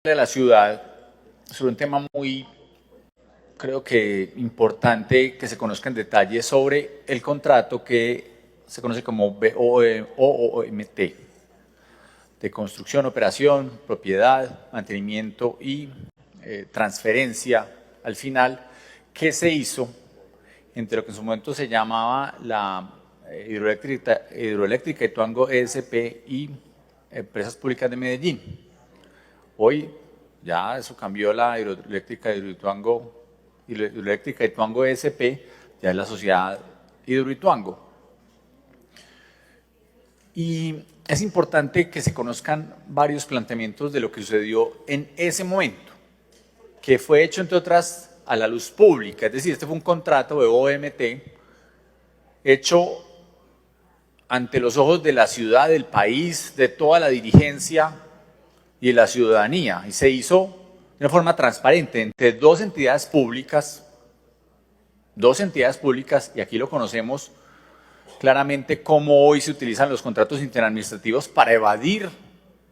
de la ciudad sobre un tema muy, creo que importante que se conozca en detalle sobre el contrato que se conoce como BOOMT, de construcción, operación, propiedad, mantenimiento y transferencia al final, que se hizo entre lo que en su momento se llamaba la hidroeléctrica Ituango ESP y Empresas Públicas de Medellín. Hoy ya eso cambió, la hidroeléctrica Ituango ESP, ya es la sociedad Hidroituango. Y es importante que se conozcan varios planteamientos de lo que sucedió en ese momento, que fue hecho, entre otras, a la luz pública. Es decir, este fue un contrato de OMT hecho ante los ojos de la ciudad, del país, de toda la dirigencia y de la ciudadanía, y se hizo de una forma transparente entre dos entidades públicas, y aquí lo conocemos claramente cómo hoy se utilizan los contratos interadministrativos para evadir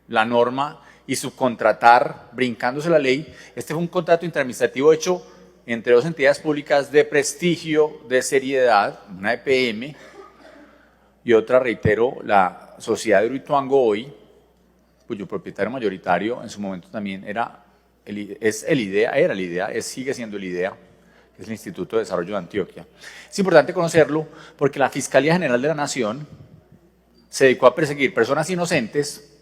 la norma y subcontratar, brincándose la ley. Este fue un contrato interadministrativo hecho entre dos entidades públicas de prestigio, de seriedad, una EPM y otra, reitero, la sociedad Hidroituango hoy, cuyo propietario mayoritario en su momento también sigue siendo el IDEA, que es el Instituto de Desarrollo de Antioquia. Es importante conocerlo porque la Fiscalía General de la Nación se dedicó a perseguir personas inocentes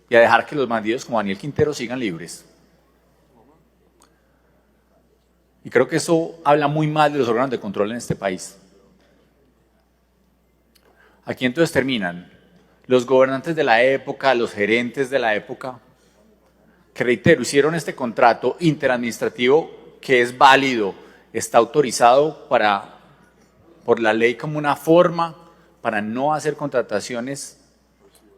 y a dejar que los bandidos como Daniel Quintero sigan libres. Y creo que eso habla muy mal de los órganos de control en este país. Aquí entonces terminan los gobernantes de la época, los gerentes de la época, que, reitero, hicieron este contrato interadministrativo que es válido, está autorizado por la ley como una forma para no hacer contrataciones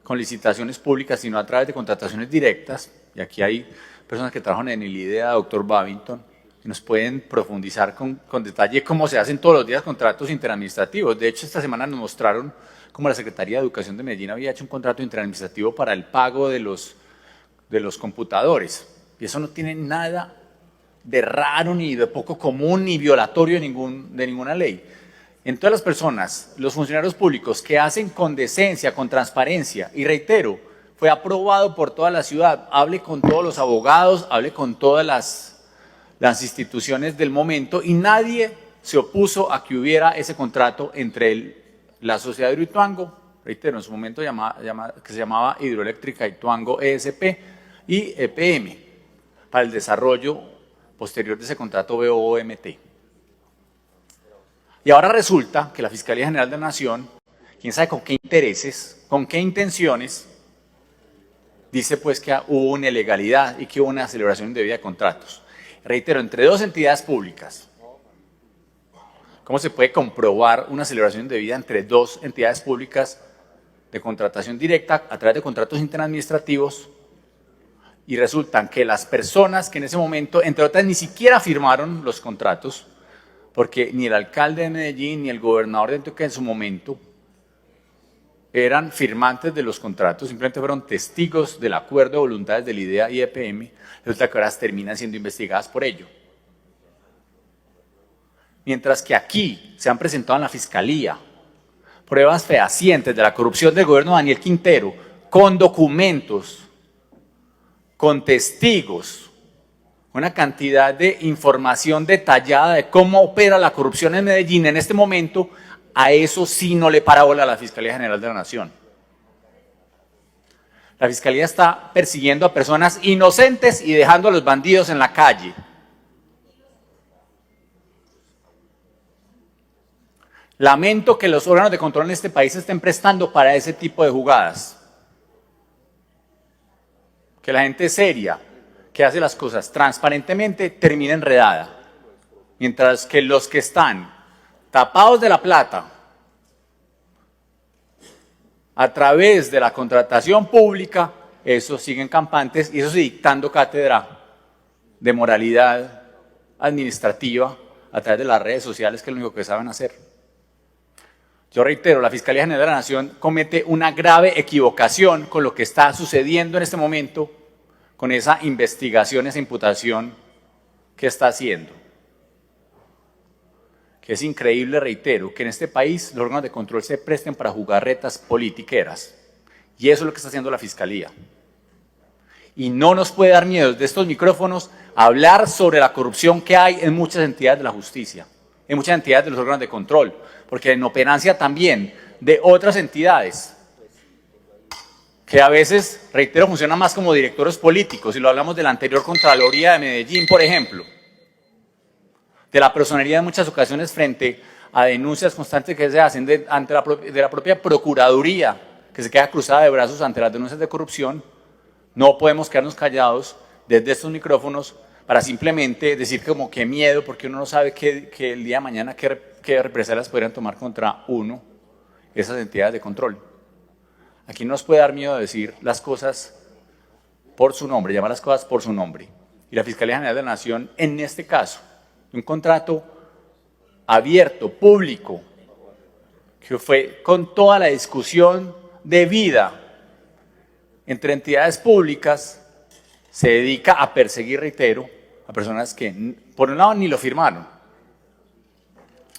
con licitaciones públicas, sino a través de contrataciones directas. Y aquí hay personas que trabajan en el IDEA, doctor Babington, que nos pueden profundizar con detalle cómo se hacen todos los días contratos interadministrativos. De hecho, esta semana nos mostraron cómo la Secretaría de Educación de Medellín había hecho un contrato interadministrativo para el pago de los computadores. Y eso no tiene nada de raro, ni de poco común, ni violatorio de ninguna ley. Entonces las personas, los funcionarios públicos que hacen con decencia, con transparencia, y reitero, fue aprobado por toda la ciudad, hable con todos los abogados, hable con todas las instituciones del momento, y nadie se opuso a que hubiera ese contrato entre la sociedad Hidroituango, reitero, en su momento que se llamaba Hidroeléctrica Ituango ESP, y EPM, para el desarrollo posterior de ese contrato BOOMT. Y ahora resulta que la Fiscalía General de la Nación, quién sabe con qué intereses, con qué intenciones, dice pues que hubo una ilegalidad y que hubo una celebración indebida de contratos. Reitero, entre dos entidades públicas. ¿Cómo se puede comprobar una celebración indebida entre dos entidades públicas de contratación directa a través de contratos interadministrativos? Y resultan que las personas que en ese momento, entre otras, ni siquiera firmaron los contratos, porque ni el alcalde de Medellín ni el gobernador de Antioquia en su momento eran firmantes de los contratos, simplemente fueron testigos del acuerdo de voluntades del IDEA y EPM, resulta que ahora terminan siendo investigadas por ello. Mientras que aquí se han presentado en la Fiscalía pruebas fehacientes de la corrupción del gobierno de Daniel Quintero, con documentos, con testigos, una cantidad de información detallada de cómo opera la corrupción en Medellín en este momento, a eso sí no le para bola a la Fiscalía General de la Nación. La Fiscalía está persiguiendo a personas inocentes y dejando a los bandidos en la calle. Lamento que los órganos de control en este país se estén prestando para ese tipo de jugadas. Que la gente seria, que hace las cosas transparentemente, termine enredada. Mientras que los que están tapados de la plata a través de la contratación pública, esos siguen campantes y eso sí dictando cátedra de moralidad administrativa a través de las redes sociales, que es lo único que saben hacer. Yo reitero, la Fiscalía General de la Nación comete una grave equivocación con lo que está sucediendo en este momento con esa investigación, esa imputación que está haciendo. Que es increíble, reitero, que en este país los órganos de control se presten para jugar retas politiqueras. Y eso es lo que está haciendo la Fiscalía. Y no nos puede dar miedo desde estos micrófonos hablar sobre la corrupción que hay en muchas entidades de la justicia, en muchas entidades de los órganos de control, porque en operancia también de otras entidades, que a veces, reitero, funcionan más como directores políticos, y lo hablamos de la anterior Contraloría de Medellín, por ejemplo, de la personería en muchas ocasiones frente a denuncias constantes que se hacen de la propia Procuraduría, que se queda cruzada de brazos ante las denuncias de corrupción. No podemos quedarnos callados desde estos micrófonos para simplemente decir como que miedo, porque uno no sabe que el día de mañana qué represalias podrían tomar contra uno esas entidades de control. Aquí no nos puede dar miedo decir las cosas por su nombre, llamar las cosas por su nombre. Y la Fiscalía General de la Nación, en este caso, un contrato abierto, público, que fue con toda la discusión debida entre entidades públicas, se dedica a perseguir, reitero, a personas que por un lado ni lo firmaron,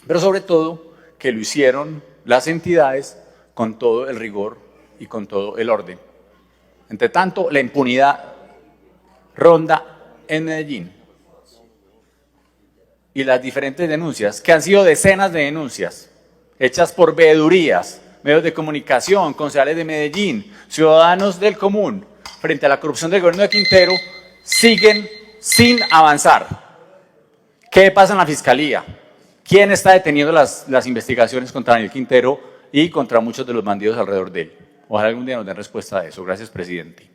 pero sobre todo que lo hicieron las entidades con todo el rigor y con todo el orden. Entre tanto, la impunidad ronda en Medellín. Y las diferentes denuncias, que han sido decenas de denuncias, hechas por veedurías, medios de comunicación, concejales de Medellín, ciudadanos del común, frente a la corrupción del gobierno de Quintero, siguen sin avanzar. ¿Qué pasa en la Fiscalía? ¿Quién está deteniendo las investigaciones contra Daniel Quintero y contra muchos de los bandidos alrededor de él? Ojalá algún día nos den respuesta a eso. Gracias, presidente.